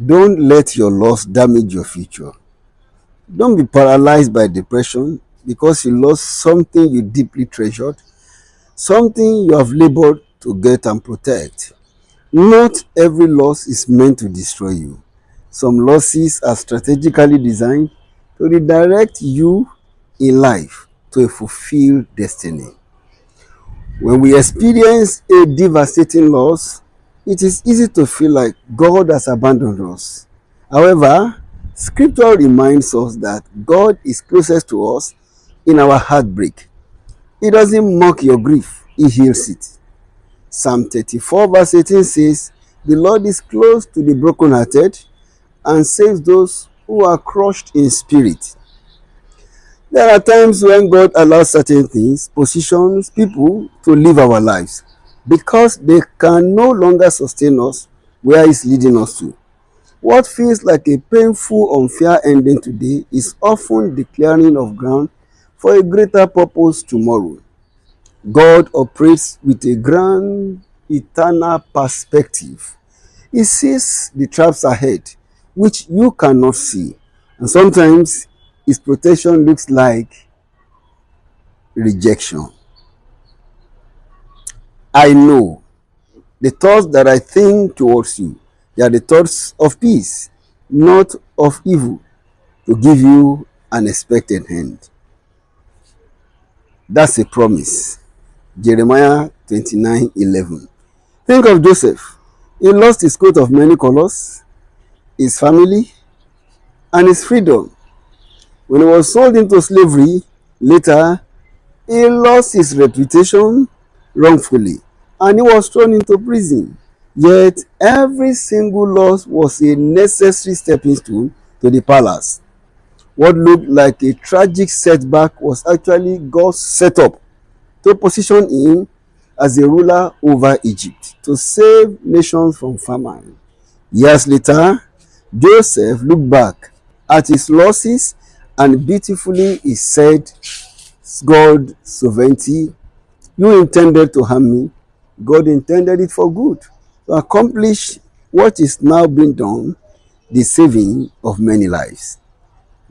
Don't let your loss damage your future. Don't be paralyzed by depression because you lost something you deeply treasured, something you have labored to get and protect. Not every loss is meant to destroy you. Some losses are strategically designed to redirect you in life to a fulfilled destiny. When we experience a devastating loss, it is easy to feel like God has abandoned us. However, Scripture reminds us that God is closest to us in our heartbreak. He doesn't mock your grief, He heals it. Psalm 34 verse 18 says, "The Lord is close to the brokenhearted and saves those who are crushed in spirit." There are times when God allows certain things, positions, people to live our lives because they can no longer sustain us where He's leading us to. What feels like a painful, unfair ending today is often the clearing of ground for a greater purpose tomorrow. God operates with a grand, eternal perspective. He sees the traps ahead, which you cannot see. And sometimes His protection looks like rejection. I know the thoughts that I think towards you, they are the thoughts of peace, not of evil, to give you an expected end. That's a promise. Jeremiah 29:11. Think of Joseph. He lost his coat of many colors, his family, and his freedom. When he was sold into slavery, later, he lost his reputation wrongfully and he was thrown into prison. Yet, every single loss was a necessary stepping stone to the palace. What looked like a tragic setback was actually God's setup to position him as a ruler over Egypt, to save nations from famine. Years later, Joseph looked back at his losses and beautifully he said, "God's sovereignty, you intended to harm me, God intended it for good, to accomplish what is now being done, the saving of many lives."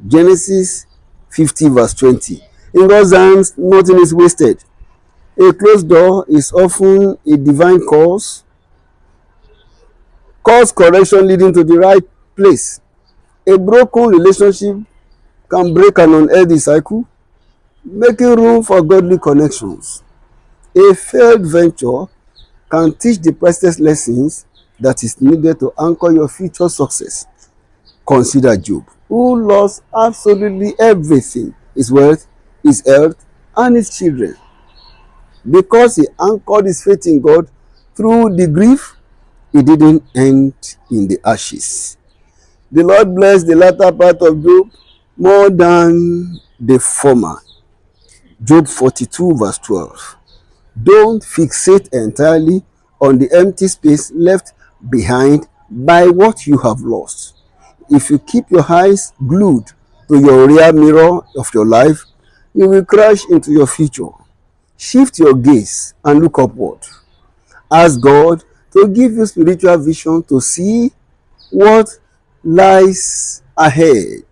Genesis 50 verse 20. In God's hands, nothing is wasted. A closed door is often a divine cause correction leading to the right place. A broken relationship can break an unhealthy cycle, making room for godly connections. A failed venture can teach the priceless lessons that is needed to anchor your future success. Consider Job, who lost absolutely everything, his wealth, his health, and his children. Because he anchored his faith in God through the grief, it didn't end in the ashes. The Lord blessed the latter part of Job more than the former. Job 42 verse 12. Don't fixate entirely on the empty space left behind by what you have lost. If you keep your eyes glued to your rear mirror of your life, you will crash into your future. Shift your gaze and look upward. Ask God to give you spiritual vision to see what lies ahead.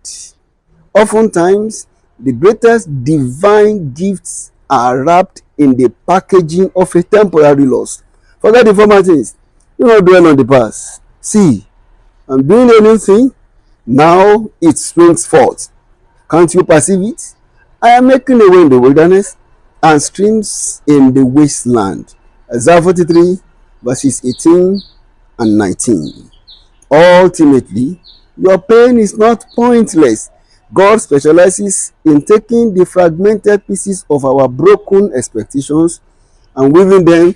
Oftentimes, the greatest divine gifts are wrapped in the packaging of a temporary loss. Forget the former things. Do not dwell on the past. See, I'm doing a new thing. Now it springs forth. Can't you perceive it? I am making a way in the wilderness and streams in the wasteland. Isaiah 43 verses 18 and 19. Ultimately, your pain is not pointless. God specializes in taking the fragmented pieces of our broken expectations and weaving them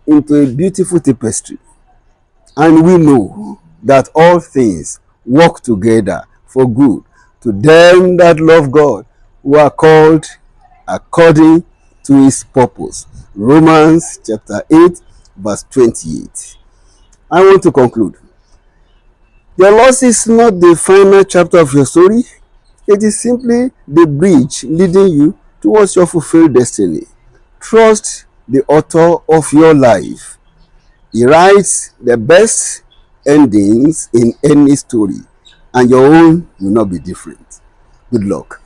into a beautiful tapestry. And we know that all things work together for good to them that love God, who are called according to His purpose. Romans chapter 8 verse 28. I want to conclude. Your loss is not the final chapter of your story. It is simply the bridge leading you towards your fulfilled destiny. Trust the author of your life. He writes the best endings in any story, and your own will not be different. Good luck.